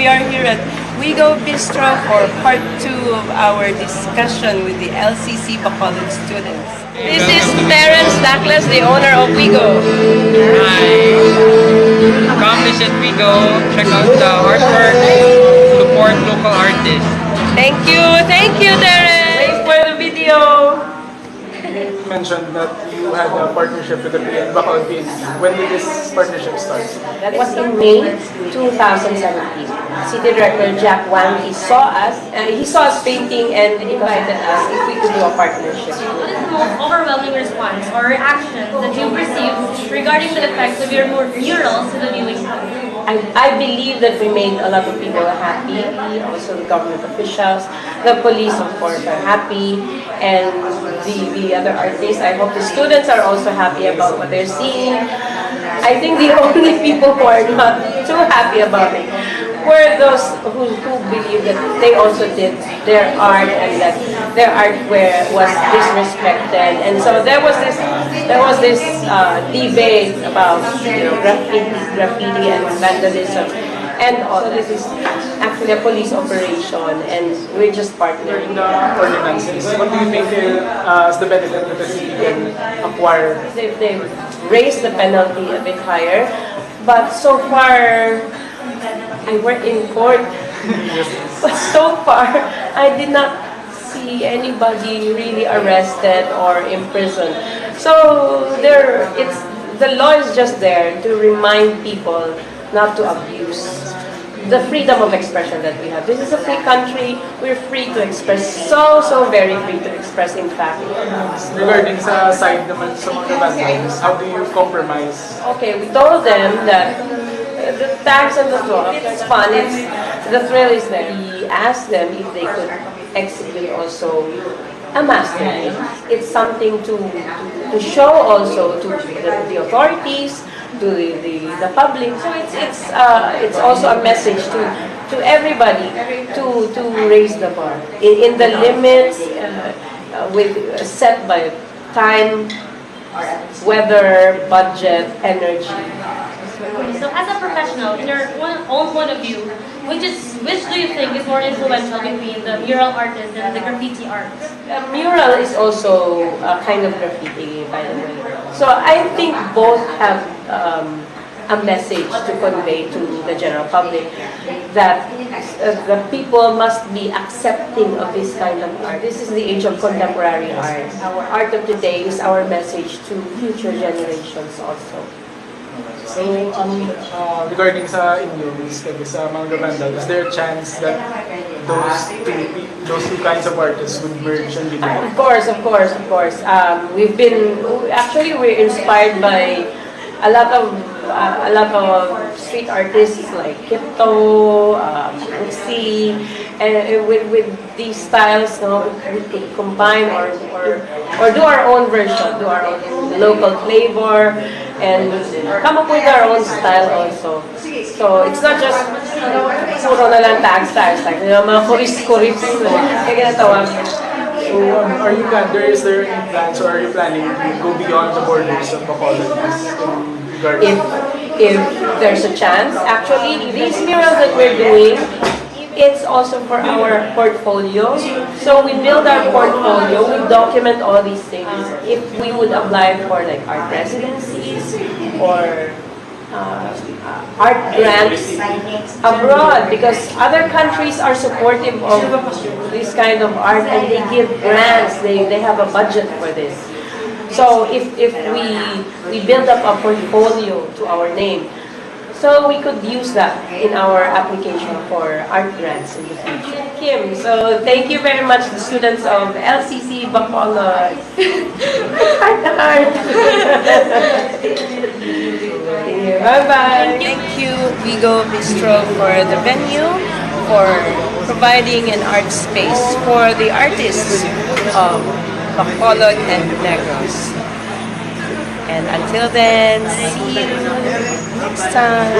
we are here at Vigo Bistro for part 2 of our discussion with the LCC-Bacolod students. This is Terence Douglas, the owner of Vigo. Hi! Come visit Vigo, check out the artwork, support local artists. Thank you, Terence! Wait for the video! You mentioned that you had a partnership with the Bacolod PNP. When did this partnership start? That was in May 2017. City Director Jack Wang, he saw us painting and invited us if we could do a partnership. What is the most overwhelming response or reaction that you've received regarding the effects of your murals to the viewing public? I believe that we made a lot of people happy, also the government officials, the police of course are happy, and the other artists. I hope the students are also happy about what they're seeing. I think the only people who are not too happy about it were those who believe that they also did their art and that their art was disrespected. And so there was this debate about graffiti and vandalism. And all this is actually a police operation, and we're just partnering. The ordinances, what do you think is the benefit that the city can acquire? They've raised the penalty a bit higher, but so far, I work in court, but so far, I did not see anybody really arrested or imprisoned. So the law is just there to remind people not to abuse the freedom of expression that we have. This is a free country. We're free to express, so very free to express, in fact. Regarding sa side naman sa mga vandals, how do you compromise? Okay, we told them that the tags and the throw, it's fun, the thrill is there. We asked them if they could execute also a masterpiece. It's something to show also to the authorities, to the public. So it's also a message to everybody to raise the bar in the limits set by time, weather, budget, energy. So as a professional, in your own point of view, which do you think is more influential between the mural artist and the graffiti artist? Mural is also a kind of graffiti, by the way. So I think both have a message to convey to the general public that the people must be accepting of this kind of art. This is the age of contemporary art. Our art of today is our message to future generations also. So, regarding sa inyo, sa mga vandal, is there a chance that those two kinds of artists would merge and be together? Of course. We're inspired by a lot of street artists like Kipto, Banksy, and with these styles, we could combine or do our own version, do our own local flavor, and come up with our own style also. So it's not just puro na lang tag styles, like mga kuris-kuris, kaya ginatawag. So, is there any plans, or are you planning to go beyond the borders of Bacolod? If there's a chance, actually, these murals that we're doing, it's also for our portfolio. So we build our portfolio, we document all these things. If we would apply for like art residencies or art grants abroad, because other countries are supportive of this kind of art and they give grants, they have a budget for this. So if we build up a portfolio to our name, so we could use that in our application for art grants in the future. Kim, so thank you very much, the students of LCC-Bacolod. Art. Bye-bye. Thank you, Vigo Bistro, for the venue, for providing an art space for the artists of Bacolod and Negros. And until then, see you next time.